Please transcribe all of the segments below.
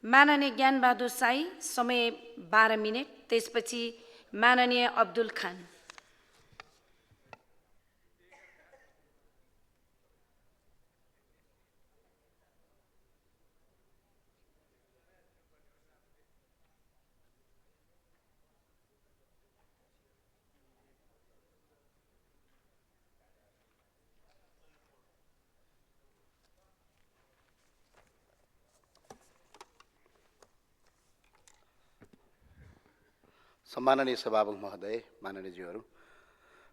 माननीय ज्ञानबहादुर साई, समय 12 मिनट। त्यसपछि माननीय अब्दुल खान। सम्माननीय सभामुख महोदय, माननीयज्यूहरू,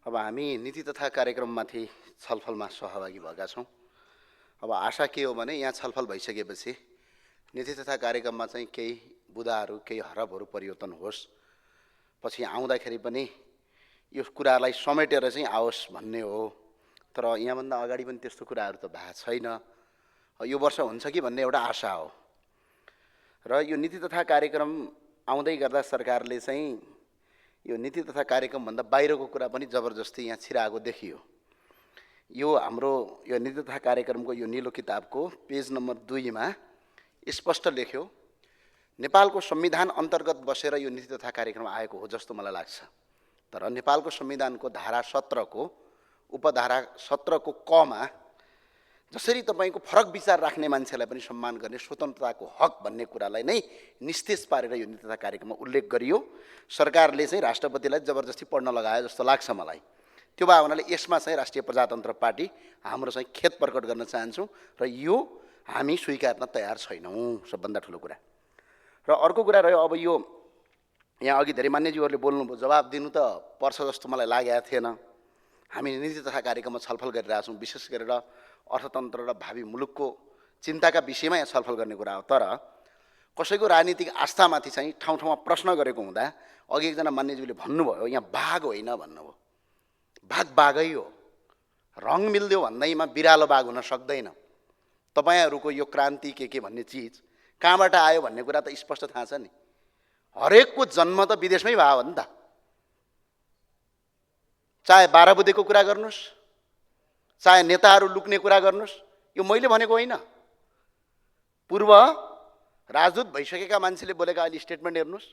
अब हामी नीति तथा कार्यक्रममाथि छलफलमा सहभागी भएका छौँ। अब आशा के हो भने यहाँ छलफल भइसकेपछि नीति तथा कार्यक्रममा चाहिँ केही बुदाहरू, केही हरफहरू परिवर्तन होस्, पछि आउँदाखेरि पनि यो कुरालाई समेटेर चाहिँ आओस् भन्ने हो। तर यहाँभन्दा अगाडि पनि त्यस्तो कुराहरू त भएको छैन। यो वर्ष हुन्छ कि भन्ने एउटा आशा हो। र यो नीति तथा कार्यक्रम आउँदै गर्दा सरकारले चाहिँ यो नीति तथा कार्यक्रमभन्दा बाहिरको कुरा पनि जबरजस्ती यहाँ छिराएको देखियो। यो हाम्रो यो नीति तथा कार्यक्रमको यो नीलो किताबको पेज नम्बर 2 मा स्पष्ट लेख्यो, नेपालको संविधान अन्तर्गत बसेर यो नीति तथा कार्यक्रम आएको हो जस्तो मलाई लाग्छ। तर नेपालको संविधानको धारा 17 को उपधारा 17 को क मा जसरी तपाईको फरक विचार राख्ने मान्छेलाई पनि सम्मान गर्ने स्वतन्त्रताको हक भन्ने कुरालाई नै निस्तेज पारेर यो नीति तथा कार्यक्रममा उल्लेख गरियो। सरकारले चाहिँ राष्ट्रपतिलाई जबरजस्ती पढ्न लगायो जस्तो लाग्छ मलाई। त्यो भए हुनाले यसमा चाहिँ राष्ट्रिय प्रजातन्त्र पार्टी हाम्रो चाहिँ खेद प्रकट गर्न चाहन्छौँ र यो हामी स्वीकार्न तयार छैनौँ, सबभन्दा ठुलो कुरा। र अर्को कुरा रह्यो, अब यो यहाँ अघि धेरै मान्यज्यूहरूले बोल्नुभयो, जवाब दिनु त पर्छ जस्तो मलाई लागेको थिएन। हामी नीति तथा कार्यक्रममा छलफल गरिरहेछौँ, विशेष गरेर अर्थतन्त्र र भावी मुलुकको चिन्ताका विषयमा यहाँ छलफल गर्ने कुरा हो। तर कसैको राजनीतिक आस्थामाथि चाहिँ ठाउँ ठाउँमा प्रश्न गरेको हुँदा अघि एकजना मान्यज्यूले भन्नुभयो यहाँ बाघ होइन भन्नुभयो। बाघ बाघै हो, रङ मिल्दियो भन्दैमा बिरालो बाघ हुन सक्दैन। तपाईँहरूको यो क्रान्ति के भन्ने चिज कहाँबाट आयो भन्ने कुरा त स्पष्ट थाहा छ नि। हरेकको जन्म त विदेशमै भयो नि त। चाहे 12 बुधेको कुरा गर्नुहोस्, चाहे नेताहरू लुक्ने कुरा गर्नुहोस्, यो मैले भनेको होइन। पूर्व राजदूत भइसकेका मान्छेले बोलेका अहिले स्टेटमेन्ट हेर्नुहोस्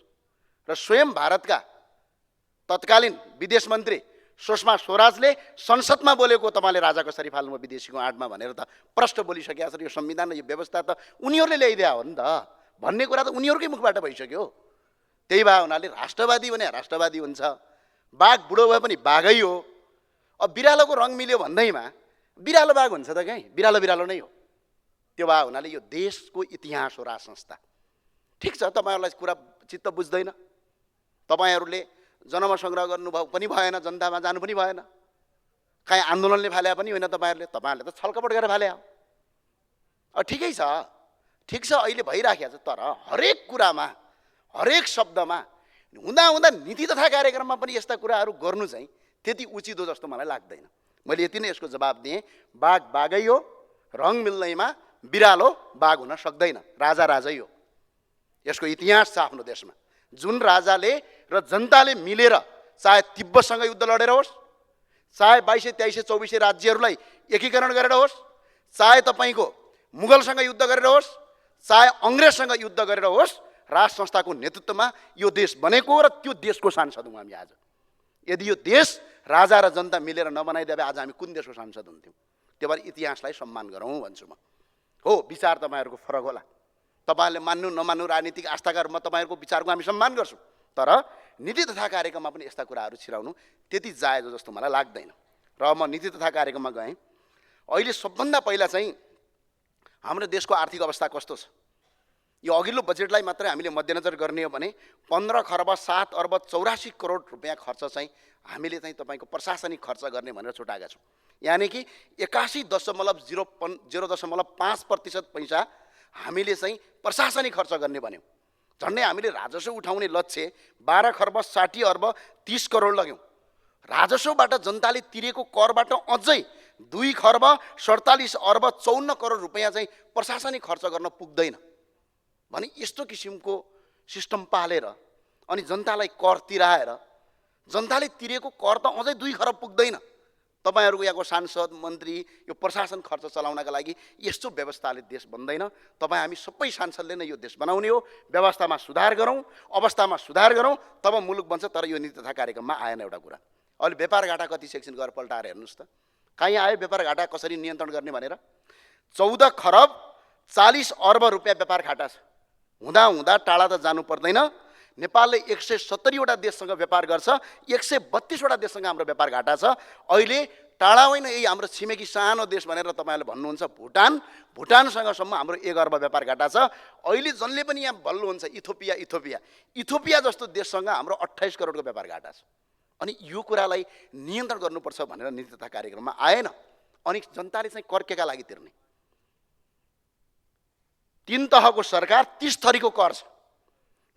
र स्वयं भारतका तत्कालीन विदेश मन्त्री सुषमा स्वराजले संसदमा बोलेको तपाईँले राजा कसरी फाल्नुभयो विदेशीको आडमा भनेर त प्रष्ट बोलिसकेका छन्। यो संविधान र यो व्यवस्था त उनीहरूले ल्याइदिया हो नि त भन्ने कुरा त उनीहरूकै मुखबाट भइसक्यो। त्यही भए हुनाले राष्ट्रवादी भने राष्ट्रवादी हुन्छ, बाघ बुढो भए पनि बाघै हो। अब बिरालोको रङ मिल्यो भन्दैमा बिरालो बाघ हुन्छ त कहीँ, बिरालो बिरालो नै हो। त्यो भए हुनाले यो देशको इतिहास हो राज संस्था। ठिक छ, तपाईँहरूलाई कुरा चित्त बुझ्दैन, तपाईँहरूले जन्म सङ्ग्रह गर्नुभयो पनि भएन, जनतामा जानु पनि भएन, काहीँ आन्दोलनले फाल्या पनि होइन, तपाईँहरूले त छलकपट गरेर फाल्या हो। ठिकै छ, ठिक छ, अहिले भइराखेको छ। तर हरेक कुरामा, हरेक शब्दमा हुँदा हुँदा नीति तथा कार्यक्रममा पनि यस्ता कुराहरू गर्नु चाहिँ त्यति उचित हो जस्तो मलाई लाग्दैन। मैले यति नै यसको जवाब दिएँ। बाघ बाघै हो, रङ मिल्दैमा बिरालो बाघ हुन सक्दैन, राजा राजै हो। यसको इतिहास छ आफ्नो देशमा। जुन राजाले र जनताले मिलेर चाहे तिब्बतसँग युद्ध लडेर होस्, चाहे 2200, 2300, 2400 राज्यहरूलाई एकीकरण गरेर होस्, चाहे तपाईँको मुगलसँग युद्ध गरेर होस्, चाहे अङ्ग्रेजसँग युद्ध गरेर होस्, राज संस्थाको नेतृत्वमा यो देश बनेको र त्यो देशको सांसद हौँ हामी आज। यदि यो देश राजा र जनता मिलेर नबनाइदिए भए आज हामी कुन देशको सांसद हुन्थ्यौँ? त्यो भएर इतिहासलाई सम्मान गरौँ भन्छु म। हो, विचार तपाईँहरूको फरक होला, तपाईँहरूले मान्नु नमान्नु राजनीतिक आस्थाका रूपमा तपाईँहरूको विचारको हामी सम्मान गर्छौँ। तर नीति तथा कार्यक्रममा पनि यस्ता कुराहरू छिराउनु त्यति जायज हो जस्तो मलाई लाग्दैन। र म नीति तथा कार्यक्रममा गएँ। अहिले सबभन्दा पहिला चाहिँ हाम्रो देशको आर्थिक अवस्था कस्तो छ, यो अघिल्लो बजेटलाई मात्रै हामीले मध्यनजर गर्ने हो भने 15 खर्ब 7 अर्ब 84 करोड रुपियाँ खर्च चाहिँ हामीले चाहिँ तपाईँको प्रशासनिक खर्च गर्ने भनेर छुटाएका छौँ। यानि कि 81.0.5% पैसा हामीले चाहिँ प्रशासनिक खर्च गर्ने भन्यौँ। झन्डै हामीले राजस्व उठाउने लक्ष्य 12 खर्ब 60 अर्ब 30 करोड लग्यौँ। राजस्वबाट जनताले तिरेको करबाट अझै 2 खर्ब 47 अर्ब 54 करोड रुपियाँ चाहिँ प्रशासनिक खर्च गर्न पुग्दैन भने यस्तो किसिमको सिस्टम पालेर अनि जनतालाई कर तिराएर जनताले तिरेको कर त अझै 2 खरब पुग्दैन तपाईँहरूको यहाँको सांसद मन्त्री यो प्रशासन खर्च चलाउनका लागि यस्तो व्यवस्थाले देश बन्दैन। तपाईँ हामी सबै सांसदले नै यो देश बनाउने हो। व्यवस्थामा सुधार गरौँ, अवस्थामा सुधार गरौँ, तब मुलुक बन्छ। तर यो नीति तथा कार्यक्रममा आएन एउटा कुरा। अहिले व्यापार घाटा कति सेक्सन गरेर पल्टाएर हेर्नुहोस् त, कहीँ आयो व्यापार घाटा कसरी नियन्त्रण गर्ने भनेर। 14 खरब 40 अर्ब रुपियाँ व्यापार घाटा छ। हुँदा हुँदा टाढा त जानु पर्दैन। नेपालले 170वटा देशसँग व्यापार गर्छ, 132वटा देशसँग हाम्रो व्यापार घाटा छ। अहिले टाढा होइन, यही हाम्रो छिमेकी सानो देश भनेर तपाईँहरूले भन्नुहुन्छ भुटानसँगसम्म हाम्रो 1 अर्ब व्यापार घाटा छ। अहिले जसले पनि यहाँ भन्नुहुन्छ इथियोपिया जस्तो देशसँग हाम्रो 28 करोडको व्यापार घाटा छ। अनि यो कुरालाई नियन्त्रण गर्नुपर्छ भनेर नीति तथा कार्यक्रममा आएन। अनि जनताले चाहिँ कर्केका लागि तिर्ने 3 तहको सरकार 30 थरीको कर छ।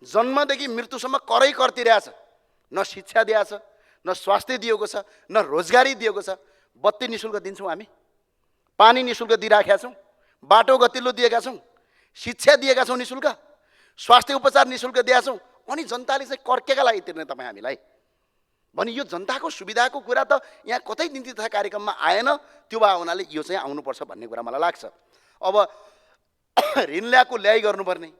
जन्मदेखि मृत्युसम्म करै कर तिरेको छ। न शिक्षा दिएको छ, न स्वास्थ्य दिएको छ, न रोजगारी दिएको छ। बत्ती निशुल्क दिन्छौँ हामी, पानी निशुल्क दिइराखेका छौँ, बाटो गतिलो दिएका छौँ, शिक्षा दिएका छौँ निशुल्क, स्वास्थ्य उपचार निशुल्क दिएका छौँ। अनि जनताले चाहिँ कर्केका लागि तिर्ने तपाईँ हामीलाई भने यो जनताको सुविधाको कुरा त यहाँ कतै नीति तथा कार्यक्रममा आएन। त्यो भए हुनाले यो चाहिँ आउनुपर्छ भन्ने कुरा मलाई लाग्छ। अब ऋण ल्याई गर्नुपर्ने।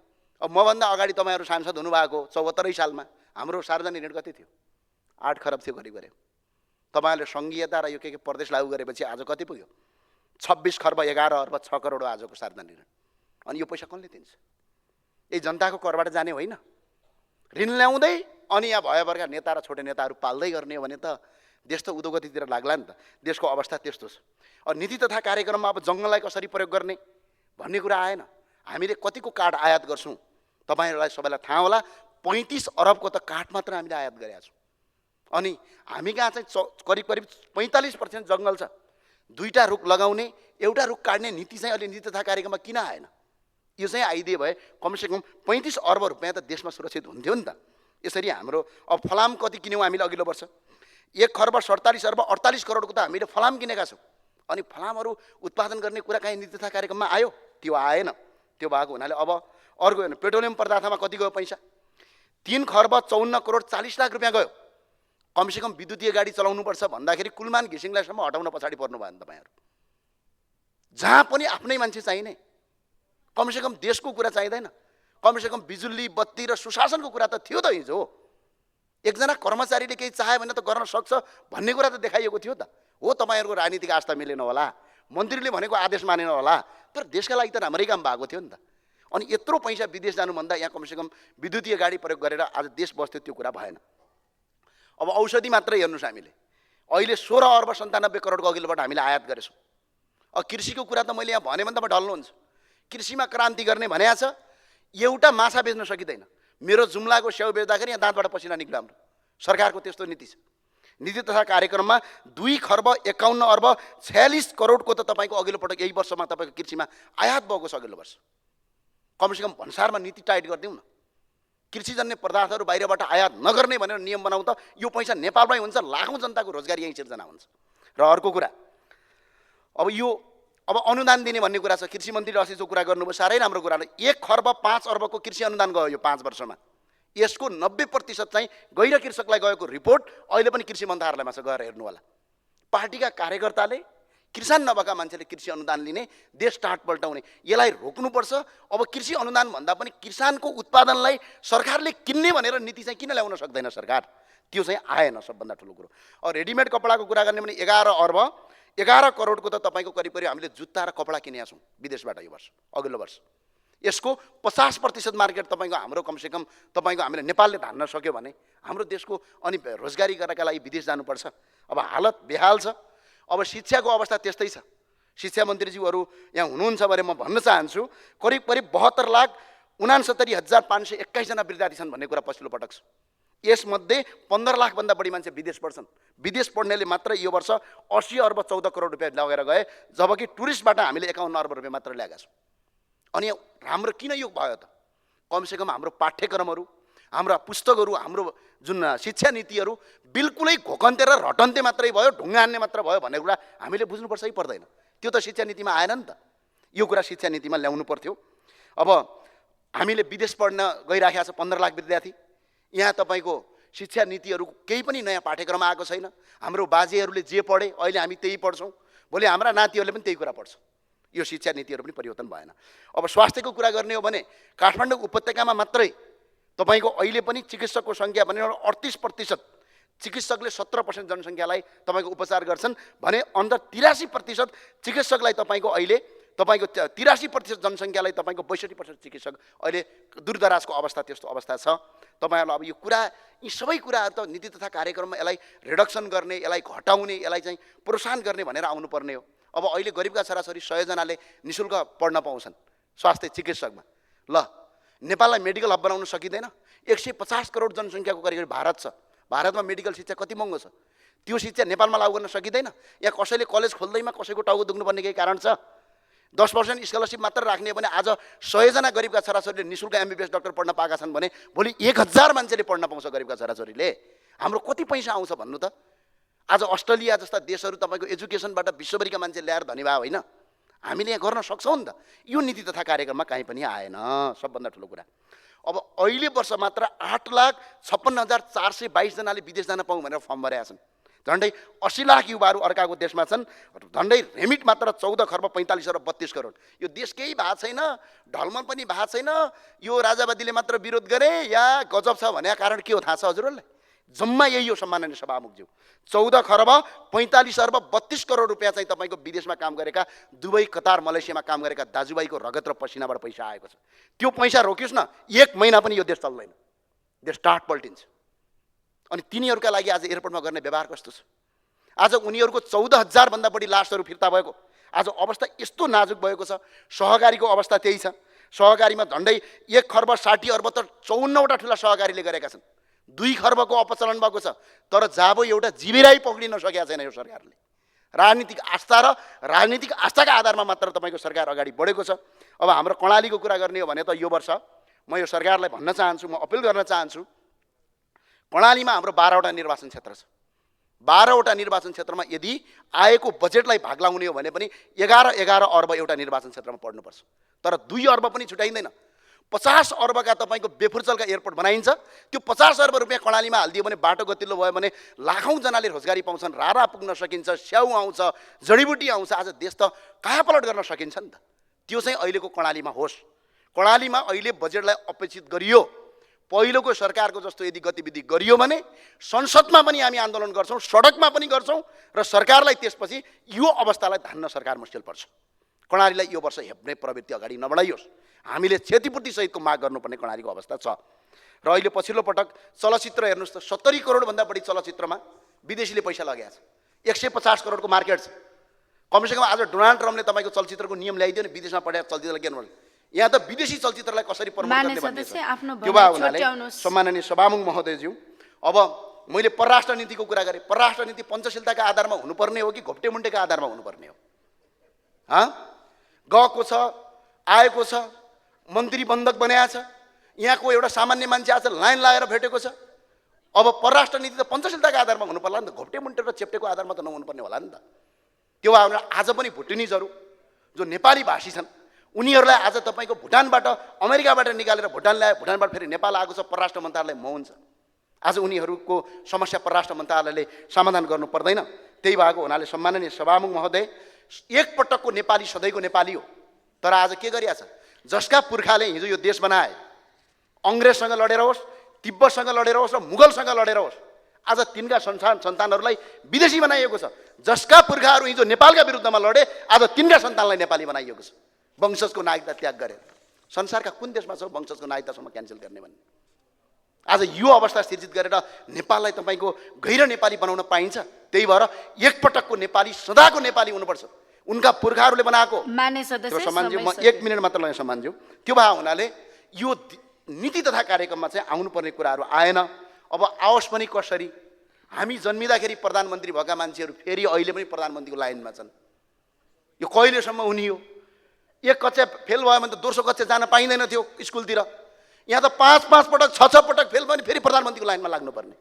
अब मभन्दा अगाडि तपाईँहरू सांसद हुनुभएको 74 सालमा हाम्रो सार्वजनिक ऋण कति थियो? 8 खरब थियो करिब गरे। तपाईँहरूले सङ्घीयता र यो के प्रदेश लागू गरेपछि आज कति पुग्यो? 26 खर्ब 11 अर्ब 6 करोड हो आजको सार्वजनिक ऋण। अनि यो पैसा कसले दिन्छ? यही जनताको करबाट जाने होइन। ऋण ल्याउँदै अनि यहाँ भएभरका नेता र छोटे नेताहरू पाल्दै गर्ने हो भने त देश त उद्योगतितिर लाग्ला नि त। देशको अवस्था त्यस्तो छ। अब नीति तथा कार्यक्रममा अब जङ्गललाई कसरी प्रयोग गर्ने भन्ने कुरा आएन। हामीले कतिको काठ आयात गर्छौँ तपाईँहरूलाई सबैलाई थाहा होला। 35 अरबको त काठ मात्र हामीले आयात गरेका छौँ। अनि हामी कहाँ चाहिँ करिब 45% जङ्गल छ। 2टा रुख लगाउने, एउटा रुख काट्ने नीति चाहिँ अहिले नीति तथा कार्यक्रममा किन आएन? यो चाहिँ आइदिए भए कमसेकम 35 अर्ब रुपियाँ त देशमा सुरक्षित हुन्थ्यो नि त। यसरी हाम्रो अब फलाम कति किन्यौँ हामीले अघिल्लो वर्ष? 1 खर्ब 47 अर्ब 48 करोडको त हामीले फलाम किनेका छौँ। अनि फलामहरू उत्पादन गर्ने कुरा काहीँ नीति तथा कार्यक्रममा आयो? त्यो आएन। त्यो भएको हुनाले अब अर्को हेर्नु, पेट्रोलियम पदार्थमा कति गयो पैसा? 3 खर्ब 54 करोड 40 लाख रुपियाँ गयो। कमसेकम विद्युतीय गाडी चलाउनुपर्छ भन्दाखेरि कुलमान घिसिङलाईसम्म हटाउन पछाडि पर्नु भयो नि तपाईँहरू। जहाँ पनि आफ्नै मान्छे चाहिने, कमसेकम देशको कुरा चाहिँदैन। कमसेकम बिजुली बत्ती र सुशासनको कुरा त थियो त हिजो। एकजना कर्मचारीले केही चाह्यो भने त गर्न सक्छ भन्ने कुरा त देखाइएको थियो त। हो तपाईँहरूको राजनीतिक आस्था मिलेन होला, मन्त्रीले भनेको आदेश मानेन होला, तर देशका लागि त राम्रै काम भएको थियो नि त। अनि यत्रो पैसा विदेश जानुभन्दा यहाँ कमसेकम विद्युतीय गाडी प्रयोग गरेर आज देश बस्थ्यो, त्यो कुरा भएन। अब औषधि मात्रै हेर्नुहोस्, हामीले अहिले 16 अर्ब 97 करोडको अघिल्लोबाट हामीले आयात गरेछौँ। अब कृषिको कुरा त मैले यहाँ भने भने तपाईँ ढल्नुहुन्छ। कृषिमा क्रान्ति गर्ने भनेको छ, एउटा माछा बेच्न सकिँदैन। मेरो जुम्लाको स्याउ बेच्दाखेरि यहाँ दाँतबाट पसिना निक्ल्यो हाम्रो। सरकारको त्यस्तो नीति छ। नीति तथा कार्यक्रममा 2 खर्ब 51 अर्ब 46 करोडको त तपाईँको अघिल्लो पटक यही वर्षमा तपाईँको कृषिमा आयात भएको छ। अघिल्लो वर्ष कमसेकम भन्सारमा नीति टाइट गरिदिउँ न। कृषिजन्य पदार्थहरू बाहिरबाट आयात नगर्ने भनेर नियम बनाउँ त यो पैसा नेपालमै हुन्छ, लाखौँ जनताको रोजगारी यहीँ सिर्जना हुन्छ। र अर्को कुरा, अब अनुदान दिने भन्ने कुरा छ। कृषि मन्त्रीले अस्ति जो कुरा गर्नुभयो साह्रै राम्रो कुरा। 1 खर्ब 5 अर्बको कृषि अनुदान गयो यो 5 वर्षमा। यसको 90% चाहिँ गैर कृषकलाई गएको रिपोर्ट अहिले पनि कृषि मन्त्रालयमा छ, गएर हेर्नु होला। पार्टीका कार्यकर्ताले, किसान नभएका मान्छेले कृषि अनुदान लिने, देश टाँट पल्टाउने, यसलाई रोक्नुपर्छ। अब कृषि अनुदान भन्दा पनि किसानको उत्पादनलाई सरकारले किन्ने भनेर नीति चाहिँ किन ल्याउन सक्दैन सरकार? त्यो चाहिँ आएन सबभन्दा ठुलो कुरो। अब रेडिमेड कपडाको कुरा गर्ने भने 11 अर्ब 11 करोडको त तपाईँको करिब हामीले जुत्ता र कपडा किनेका छौँ विदेशबाट यो वर्ष, अघिल्लो वर्ष। यसको 50% मार्केट तपाईँको हाम्रो कमसेकम तपाईँको हामीले नेपालले धान्न सक्यो भने हाम्रो देशको अनि रोजगारी गर्नका लागि विदेश जानुपर्छ। अब हालत बेहाल छ। अब शिक्षाको अवस्था त्यस्तै छ। शिक्षा मन्त्रीज्यूहरू यहाँ हुनुहुन्छ भने म भन्न चाहन्छु, करिब 72,69,521 जना विद्यार्थी छन् भन्ने कुरा पछिल्लो पटक छ। यसमध्ये 15 लाखभन्दा बढी मान्छे विदेश पढ्छन्। विदेश पढ्नेले मात्र यो वर्ष 80 अर्ब 14 करोड रुपियाँ लगेर गए, जबकि टुरिस्टबाट हामीले 51 अर्ब रुपियाँ मात्र ल्याएका छौँ। अनि हाम्रो किन यो भयो त? कमसेकम हाम्रो पाठ्यक्रमहरू, हाम्रा पुस्तकहरू, हाम्रो जुन शिक्षा नीतिहरू बिल्कुलै घोकन्ते र रटन्ते मात्रै भयो, ढुङ्गा हान्ने मात्र भयो भन्ने कुरा हामीले बुझ्नुपर्छ है पर्दैन? त्यो त शिक्षा नीतिमा आएन नि त। यो कुरा शिक्षा नीतिमा ल्याउनु पर्थ्यो। अब हामीले विदेश पढ्न गइराखेका छ 15 लाख विद्यार्थी। यहाँ तपाईँको शिक्षा नीतिहरू केही पनि नयाँ पाठ्यक्रम आएको छैन। हाम्रो बाजेहरूले जे पढे अहिले हामी त्यही पढ्छौँ, भोलि हाम्रा नातिहरूले पनि त्यही कुरा पढ्छ। यो शिक्षा नीतिहरू पनि परिवर्तन भएन। अब स्वास्थ्यको कुरा गर्ने हो भने काठमाडौँ उपत्यकामा मात्रै तपाईँको अहिले पनि चिकित्सकको सङ्ख्या भनेर 38% चिकित्सकले 17% जनसङ्ख्यालाई तपाईँको उपचार गर्छन् भने अन्त 83% चिकित्सकलाई तपाईँको अहिले तपाईँको 83% जनसङ्ख्यालाई तपाईँको 62% चिकित्सक अहिले दूरदराजको अवस्था त्यस्तो अवस्था छ। तपाईँहरूलाई अब यो कुरा यी सबै कुराहरू त नीति तथा कार्यक्रममा यसलाई रिडक्सन गर्ने, यसलाई घटाउने, यसलाई चाहिँ प्रोत्साहन गर्ने भनेर आउनुपर्ने हो। अब अहिले गरिबका छोराछोरी 100 जनाले निःशुल्क पढ्न पाउँछन् स्वास्थ्य चिकित्सकमा। ल नेपाललाई मेडिकल हब बनाउन सकिँदैन? 150 करोड जनसङ्ख्याको करिब भारत छ। भारतमा मेडिकल शिक्षा कति महँगो छ? त्यो शिक्षा नेपालमा लागू गर्न सकिँदैन? यहाँ कसैले कलेज खोल्दैमा कसैको टाउको दुख्नुपर्ने केही कारण छ? 10% स्कलरसिप मात्र राख्ने हो भने आज 100 जना गरिबका छोराछोरीले निःशुल्क MBBS डाक्टर पढ्न पाएका छन् भने भोलि 1000 मान्छेले पढ्न पाउँछ गरिबका छोराछोरीले। हाम्रो कति पैसा आउँछ भन्नु त? आज अस्ट्रेलिया जस्ता देशहरू तपाईँको एजुकेसनबाट विश्वभरिका मान्छे ल्याएर धनी भयो होइन? हामीले यहाँ गर्न सक्छौँ नि त। यो नीति तथा कार्यक्रममा कहीँ पनि आएन, सबभन्दा ठुलो कुरा। अब अहिले वर्ष मात्र 8,56,422 जनाले विदेश जान पाउँ भनेर फर्म भरेका छन्। झन्डै 80 लाख युवाहरू अर्काको देशमा छन्। झन्डै रेमिट मात्र 14 खर्ब 45 अरब 32 करोड। यो देश केही भएको छैन, ढलमल पनि भएको छैन। यो राजावादीले मात्र विरोध गरे या गजब छ भनेको कारण के हो थाहा छ हजुरहरूलाई? जम्मा यही हो सम्माननीय सभामुखज्यू। 14 खर्ब 45 अर्ब 32 करोड रुपियाँ चाहिँ तपाईँको विदेशमा काम गरेका दुबई, कतार, मलेसियामा काम गरेका दाजुभाइको रगत र पसिनाबाट पैसा आएको छ। त्यो पैसा रोकियोस् न, 1 महिना पनि यो देश चल्दैन, देश टाट पल्टिन्छ। अनि तिनीहरूका लागि आज एयरपोर्टमा गर्ने व्यवहार कस्तो छ? आज उनीहरूको 14,000 भन्दा बढी लासहरू फिर्ता भएको। आज अवस्था यस्तो नाजुक भएको छ। सहकारीको अवस्था त्यही छ। सहकारीमा झन्डै 1 खर्ब 60 अर्ब त 54 वटा ठुला सहकारीले गरेका छन्। 2 खर्बको अपचलन भएको छ। तर जाबो एउटा जिबिराई पक्रिन सकेका छैन यो सरकारले। राजनीतिक आस्था र राजनीतिक आस्थाका आधारमा मात्र तपाईँको सरकार अगाडि बढेको छ। अब हाम्रो कर्णालीको कुरा गर्ने हो भने त यो वर्ष म यो सरकारलाई भन्न चाहन्छु, म अपिल गर्न चाहन्छु, कर्णालीमा हाम्रो 12वटा निर्वाचन क्षेत्र छ। 12वटा निर्वाचन क्षेत्रमा यदि आएको बजेटलाई भाग लाउने हो भने पनि 11 अर्ब एउटा निर्वाचन क्षेत्रमा पर्नुपर्छ। तर 2 अर्ब पनि छुटाइँदैन। 50 अर्बका तपाईँको बेफुर्चलका एयरपोर्ट बनाइन्छ। त्यो 50 अर्ब रुपियाँ कर्णालीमा हालिदियो भने बाटो गतिलो भयो भने लाखौँ जनाले रोजगारी पाउँछन्, रारा पुग्न सकिन्छ, स्याउ आउँछ, जडीबुटी आउँछ। आज देश त कायापलट गर्न सकिन्छ नि त। त्यो चाहिँ अहिलेको कर्णालीमा होस्। कर्णालीमा अहिले बजेटलाई अपेक्षित गरियो। पहिलोको सरकारको जस्तो यदि गतिविधि गरियो भने संसदमा पनि हामी आन्दोलन गर्छौँ, सडकमा पनि गर्छौँ र सरकारलाई त्यसपछि यो अवस्थालाई धान्न सरकार मुस्किल पर्छ। कर्णालीलाई यो वर्ष हेप्ने प्रवृत्ति अगाडि नबढाइयोस्। हामीले क्षतिपूर्ति सहितको माग गर्नुपर्ने कर्णालीको अवस्था छ। र अहिले पछिल्लो पटक चलचित्र हेर्नुहोस् त, 70 करोडभन्दा बढी चलचित्रमा विदेशीले पैसा लगाएको छ। 150 करोडको मार्केट छ। कमसेकम आज डोनाल्ड ट्रम्पले तपाईँको चलचित्रको नियम ल्याइदियो नि, विदेशमा पढेको चलचित्रलाई के गर्नु? यहाँ त विदेशी चलचित्रलाई कसरी प्रमोट गर्ने भन्ने छ। त्यो भए हुनाले सम्माननीय सभामुख महोदयज्यू, अब मैले परराष्ट्र नीतिको कुरा गरेँ। परराष्ट्र नीति पञ्चशीलताका आधारमा हुनुपर्ने हो कि घोप्टे मुन्टेका आधारमा हुनुपर्ने हो? गएको छ, आएको छ, मन्त्री बन्धक बनाएको छ, यहाँको एउटा सामान्य मान्छे आज लाइन लगाएर भेटेको छ। अब परराष्ट्र नीति त पञ्चशीलताका आधारमा हुनु पर्ला नि त, घोप्टे मुन्टे र चेप्टेको आधारमा त नहुनुपर्ने होला नि त। त्यो भएर आज पनि भुटानिजहरू जो नेपाली भाषी छन् उनीहरूलाई आज तपाईँको भुटानबाट अमेरिकाबाट निकालेर भुटान ल्यायो, भुटानबाट फेरि नेपाल आएको छ, परराष्ट्र मन्त्रालय मौन छ। आज उनीहरूको समस्या परराष्ट्र मन्त्रालयले समाधान गर्नु पर्दैन। त्यही भएको हुनाले सम्माननीय सभामुख महोदय, एकपटकको नेपाली सधैँको नेपाली हो। तर आज के गरिरहेछ? जसका पुर्खाले हिजो यो देश बनाए, अङ्ग्रेजसँग लडेर होस्, तिब्बतसँग लडेर होस् र मुगलसँग लडेर होस्, आज तिनका सन्तानहरूलाई विदेशी बनाइएको छ। जसका पुर्खाहरू हिजो नेपालका विरुद्धमा लडे, आज तिनका सन्तानलाई नेपाली बनाइएको छ वंशजको नागरिकता त्याग गरेर। संसारका कुन देशमा छ वंशजको नागरिकतासम्म क्यान्सल गर्ने भन्ने? आज यो अवस्था सृजित गरेर नेपाललाई तपाईँको गैर नेपाली बनाउन पाइन्छ? त्यही भएर एकपटकको नेपाली सदाको नेपाली हुनुपर्छ। उनका पुर्खाहरूले बनाएको सम्मानज्यू, म 1 मिनट मात्र लगाएँ सम्मानज्यू। त्यो भए हुनाले यो नीति तथा कार्यक्रममा चाहिँ आउनुपर्ने कुराहरू आएन। अब आओस् पनि कसरी? हामी जन्मिँदाखेरि प्रधानमन्त्री भएका मान्छेहरू फेरि अहिले पनि प्रधानमन्त्रीको लाइनमा छन्। यो कहिलेसम्म हुने हो? 1 कक्षा फेल भयो भने त दोस्रो कक्षा जान पाइँदैन थियो स्कुलतिर। यहाँ त 5-5 पटक 6-6 पटक फेल भयो भने फेरि प्रधानमन्त्रीको लाइनमा लाग्नुपर्ने।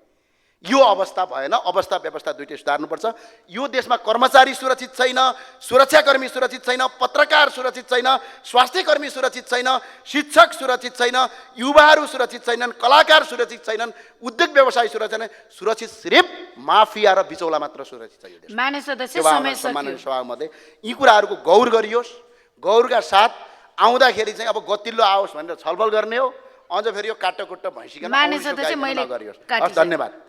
यो अवस्था भएन। अवस्था व्यवस्था दुइटै सुधार्नुपर्छ। यो देशमा कर्मचारी सुरक्षित छैन, सुरक्षाकर्मी सुरक्षित छैन, पत्रकार सुरक्षित छैन, स्वास्थ्यकर्मी सुरक्षित छैन, शिक्षक सुरक्षित छैन, युवाहरू सुरक्षित छैनन्, कलाकार सुरक्षित छैनन्, उद्योग व्यवसाय सुरक्षित छैन। सुरक्षित सिर्फ माफिया र बिचौला मात्र सुरक्षित छ यो देशमा। मान्य सदस्य समय सम्माननीय सकियो। सभामध्ये यी कुराहरूको गौर गरियोस्। गौरका साथ आउँदाखेरि चाहिँ अब गतिल्लो आओस् भनेर छलफल गर्ने हो। अझ फेरि यो काटोकुट्टो भैँसिकन मान्य सदस्य मैले गरियोस्। काटिसकेँ। धन्यवाद।